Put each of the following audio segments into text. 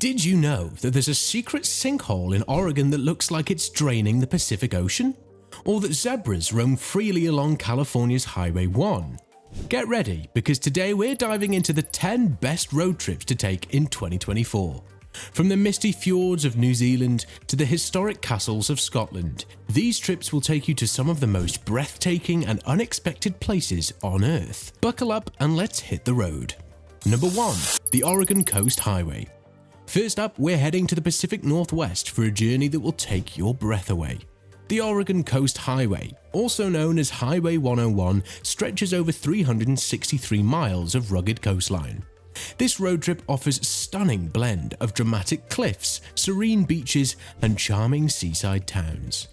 Did you know that there's a secret sinkhole in Oregon that looks like it's draining the Pacific Ocean? Or that zebras roam freely along California's Highway 1? Get ready, because today we're diving into the 10 best road trips to take in 2024. From the misty fjords of New Zealand to the historic castles of Scotland, these trips will take you to some of the most breathtaking and unexpected places on Earth. Buckle up and let's hit the road. Number 1. The Oregon Coast Highway. First up, we're heading to the Pacific Northwest for a journey that will take your breath away. The Oregon Coast Highway, also known as Highway 101, stretches over 363 miles of rugged coastline. This road trip offers a stunning blend of dramatic cliffs, serene beaches, and charming seaside towns.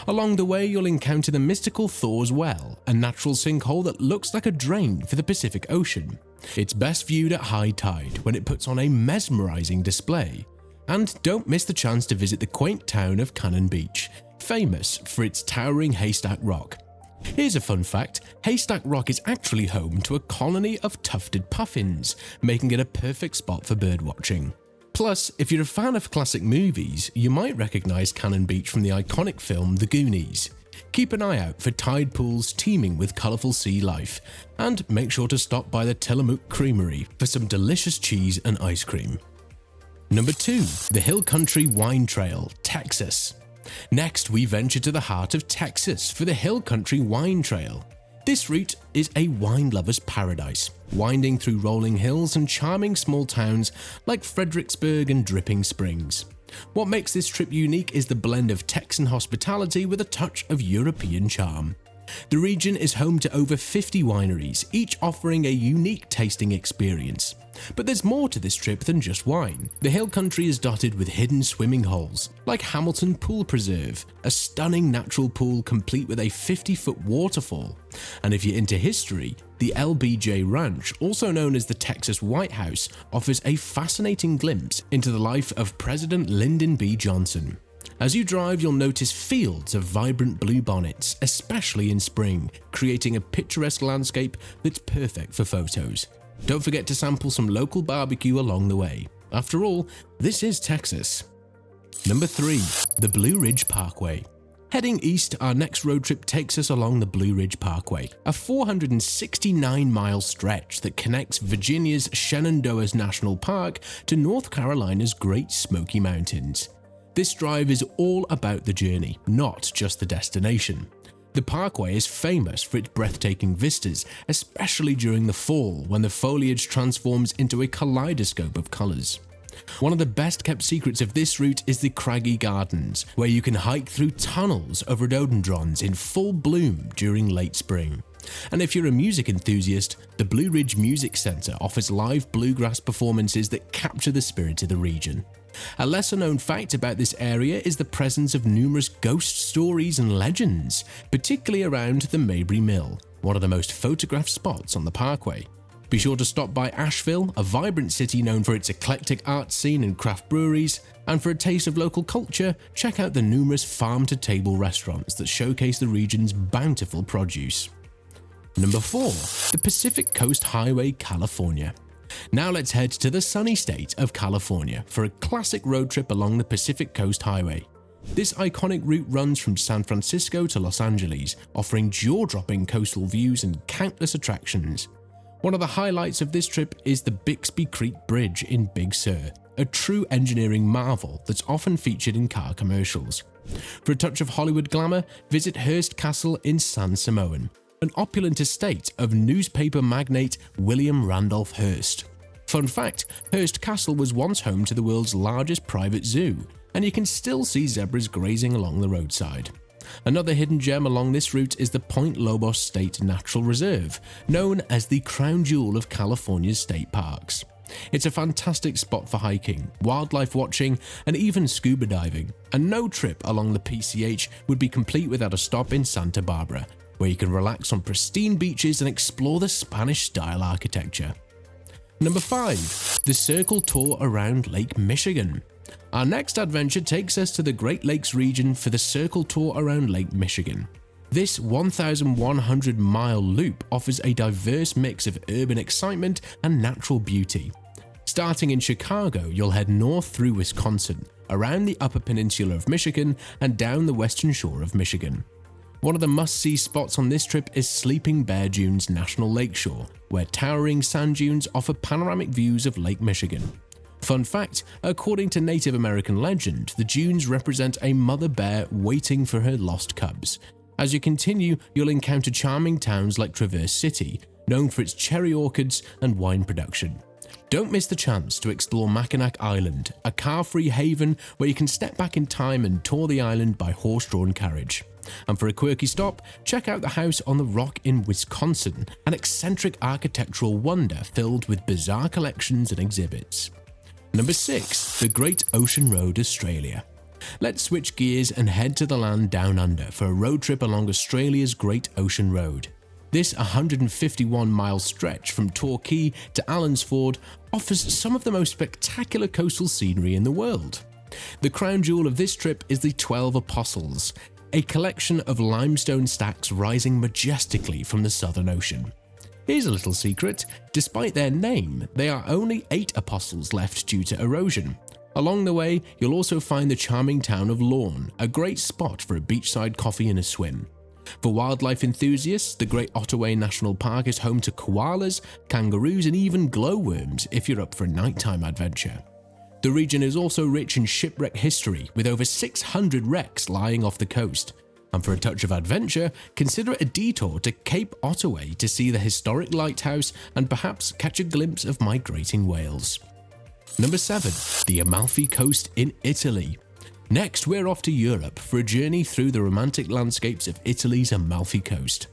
Along the way, you'll encounter the mystical Thor's Well, a natural sinkhole that looks like a drain for the Pacific Ocean. It's best viewed at high tide, when it puts on a mesmerizing display. And don't miss the chance to visit the quaint town of Cannon Beach, famous for its towering haystack rock. Here's a fun fact: Haystack Rock is actually home to a colony of tufted puffins, making it a perfect spot for birdwatching. Plus, if you're a fan of classic movies, you might recognize Cannon Beach from the iconic film The Goonies. Keep an eye out for tide pools teeming with colourful sea life, and make sure to stop by the Tillamook Creamery for some delicious cheese and ice cream. Number 2. The Hill Country Wine Trail, Texas. Next, we venture to the heart of Texas for the Hill Country Wine Trail. This route is a wine lover's paradise, winding through rolling hills and charming small towns like Fredericksburg and Dripping Springs. What makes this trip unique is the blend of Texan hospitality with a touch of European charm. The region is home to over 50 wineries, each offering a unique tasting experience. But there's more to this trip than just wine. The Hill Country is dotted with hidden swimming holes, like Hamilton Pool Preserve, a stunning natural pool complete with a 50-foot waterfall. And if you're into history, the LBJ Ranch, also known as the Texas White House, offers a fascinating glimpse into the life of President Lyndon B. Johnson. As you drive, you'll notice fields of vibrant bluebonnets, especially in spring, creating a picturesque landscape that's perfect for photos. Don't forget to sample some local barbecue along the way. After all, this is Texas. Number 3. The Blue Ridge Parkway. Heading east, our next road trip takes us along the Blue Ridge Parkway, a 469-mile stretch that connects Virginia's Shenandoah National Park to North Carolina's Great Smoky Mountains. This drive is all about the journey, not just the destination. The parkway is famous for its breathtaking vistas, especially during the fall when the foliage transforms into a kaleidoscope of colors. One of the best kept secrets of this route is the Craggy Gardens, where you can hike through tunnels of rhododendrons in full bloom during late spring. And if you're a music enthusiast, the Blue Ridge Music Center offers live bluegrass performances that capture the spirit of the region. A lesser-known fact about this area is the presence of numerous ghost stories and legends, particularly around the Mabry Mill, one of the most photographed spots on the parkway. Be sure to stop by Asheville, a vibrant city known for its eclectic art scene and craft breweries, and for a taste of local culture, check out the numerous farm-to-table restaurants that showcase the region's bountiful produce. Number 4. The Pacific Coast Highway, California. Now let's head to the sunny state of California for a classic road trip along the Pacific Coast Highway. This iconic route runs from San Francisco to Los Angeles, offering jaw-dropping coastal views and countless attractions. One of the highlights of this trip is the Bixby Creek Bridge in Big Sur, a true engineering marvel that's often featured in car commercials. For a touch of Hollywood glamour, visit Hearst Castle in San Simeon, an opulent estate of newspaper magnate William Randolph Hearst. Fun fact, Hearst Castle was once home to the world's largest private zoo, and you can still see zebras grazing along the roadside. Another hidden gem along this route is the Point Lobos State Natural Reserve, known as the crown jewel of California's state parks. It's a fantastic spot for hiking, wildlife watching, and even scuba diving, and no trip along the PCH would be complete without a stop in Santa Barbara, where you can relax on pristine beaches and explore the Spanish-style architecture. Number 5. The Circle Tour around Lake Michigan. Our next adventure takes us to the Great Lakes region for the Circle Tour around Lake Michigan. This 1,100-mile loop offers a diverse mix of urban excitement and natural beauty. Starting in Chicago, you'll head north through Wisconsin, around the Upper Peninsula of Michigan, and down the western shore of Michigan. One of the must-see spots on this trip is Sleeping Bear Dunes National Lakeshore, where towering sand dunes offer panoramic views of Lake Michigan. Fun fact, according to Native American legend, the dunes represent a mother bear waiting for her lost cubs. As you continue, you'll encounter charming towns like Traverse City, known for its cherry orchards and wine production. Don't miss the chance to explore Mackinac Island, a car-free haven where you can step back in time and tour the island by horse-drawn carriage. And for a quirky stop, check out the House on the Rock in Wisconsin, an eccentric architectural wonder filled with bizarre collections and exhibits. Number 6. The Great Ocean Road, Australia. Let's switch gears and head to the land down under for a road trip along Australia's Great Ocean Road. This 151-mile stretch from Torquay to Allens Ford offers some of the most spectacular coastal scenery in the world. The crown jewel of this trip is the 12 Apostles, a collection of limestone stacks rising majestically from the Southern Ocean. Here's a little secret: despite their name, there are only 8 apostles left due to erosion. Along the way, you'll also find the charming town of Lorne, a great spot for a beachside coffee and a swim. For wildlife enthusiasts, the Great Ottaway National Park is home to koalas, kangaroos, and even glowworms if you're up for a nighttime adventure. The region is also rich in shipwreck history, with over 600 wrecks lying off the coast. And for a touch of adventure, consider a detour to Cape Ottaway to see the historic lighthouse and perhaps catch a glimpse of migrating whales. Number 7. The Amalfi Coast in Italy. Next, we're off to Europe for a journey through the romantic landscapes of Italy's Amalfi Coast.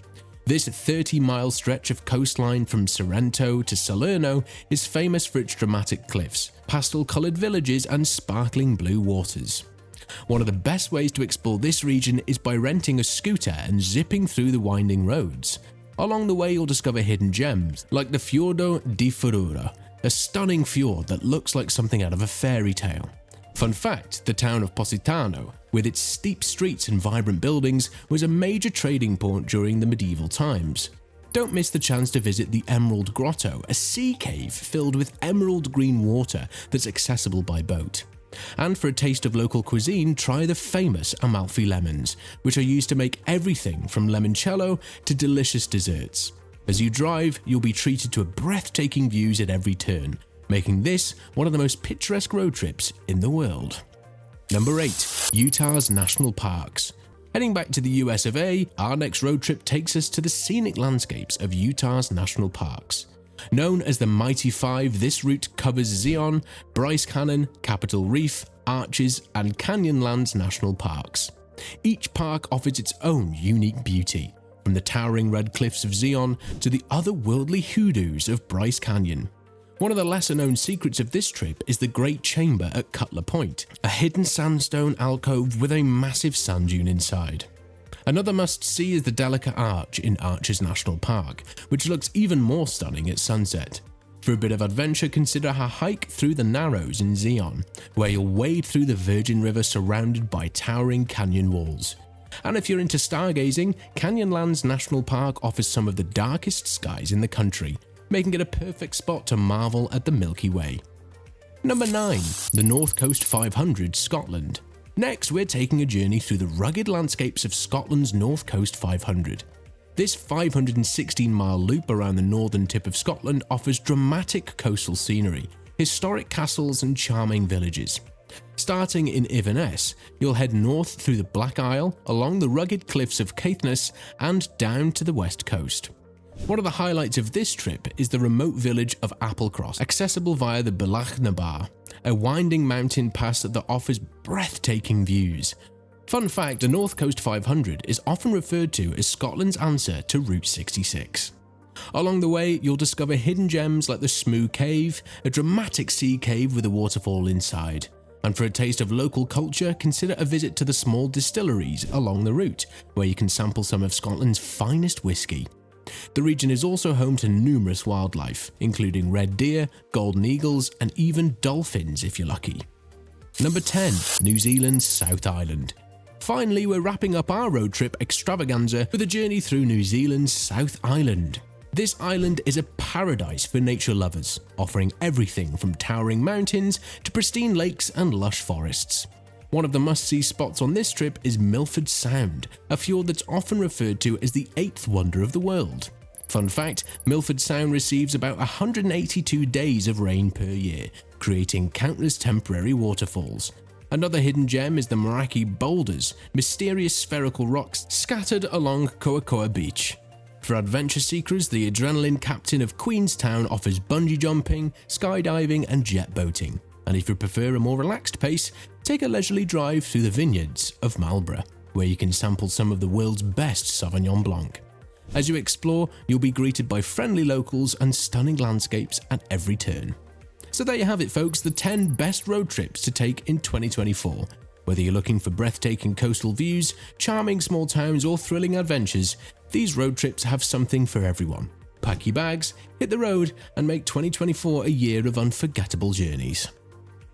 This 30-mile stretch of coastline from Sorrento to Salerno is famous for its dramatic cliffs, pastel-colored villages, and sparkling blue waters. One of the best ways to explore this region is by renting a scooter and zipping through the winding roads. Along the way, you'll discover hidden gems, like the Fiordo di Ferrura, a stunning fjord that looks like something out of a fairy tale. Fun fact, the town of Positano, with its steep streets and vibrant buildings, was a major trading port during the medieval times. Don't miss the chance to visit the Emerald Grotto, a sea cave filled with emerald green water that's accessible by boat. And for a taste of local cuisine, try the famous Amalfi lemons, which are used to make everything from limoncello to delicious desserts. As you drive, you'll be treated to breathtaking views at every turn, making this one of the most picturesque road trips in the world. Number 8. Utah's National Parks. Heading back to the US of A, our next road trip takes us to the scenic landscapes of Utah's national parks. Known as the Mighty Five, this route covers Zion, Bryce Canyon, Capitol Reef, Arches, and Canyonlands National Parks. Each park offers its own unique beauty, from the towering red cliffs of Zion to the otherworldly hoodoos of Bryce Canyon. One of the lesser-known secrets of this trip is the Great Chamber at Cutler Point, a hidden sandstone alcove with a massive sand dune inside. Another must-see is the Delicate Arch in Arches National Park, which looks even more stunning at sunset. For a bit of adventure, consider a hike through the Narrows in Zion, where you'll wade through the Virgin River surrounded by towering canyon walls. And if you're into stargazing, Canyonlands National Park offers some of the darkest skies in the country, making it a perfect spot to marvel at the Milky Way. Number 9. The North Coast 500, Scotland. Next, we're taking a journey through the rugged landscapes of Scotland's North Coast 500. This 516-mile loop around the northern tip of Scotland offers dramatic coastal scenery, historic castles, and charming villages. Starting in Inverness, you'll head north through the Black Isle, along the rugged cliffs of Caithness, and down to the west coast. One of the highlights of this trip is the remote village of Applecross, accessible via the Bealach na Bar, a winding mountain pass that offers breathtaking views. Fun fact, the North Coast 500 is often referred to as Scotland's answer to Route 66. Along the way, you'll discover hidden gems like the Smoo Cave, a dramatic sea cave with a waterfall inside. And for a taste of local culture, consider a visit to the small distilleries along the route, where you can sample some of Scotland's finest whiskey. The region is also home to numerous wildlife, including red deer, golden eagles, and even dolphins if you're lucky. Number 10. New Zealand's South Island. Finally, we're wrapping up our road trip extravaganza with a journey through New Zealand's South Island. This island is a paradise for nature lovers, offering everything from towering mountains to pristine lakes and lush forests. One of the must-see spots on this trip is Milford Sound, a fjord that's often referred to as the eighth wonder of the world. Fun fact, Milford Sound receives about 182 days of rain per year, creating countless temporary waterfalls. Another hidden gem is the Meraki Boulders, mysterious spherical rocks scattered along Koakoa Beach. For adventure seekers, the Adrenaline Captain of Queenstown offers bungee jumping, skydiving and jet boating. And if you prefer a more relaxed pace, take a leisurely drive through the vineyards of Marlborough, where you can sample some of the world's best Sauvignon Blanc. As you explore, you'll be greeted by friendly locals and stunning landscapes at every turn. So there you have it folks, the 10 best road trips to take in 2024. Whether you're looking for breathtaking coastal views, charming small towns or thrilling adventures, these road trips have something for everyone. Pack your bags, hit the road and make 2024 a year of unforgettable journeys.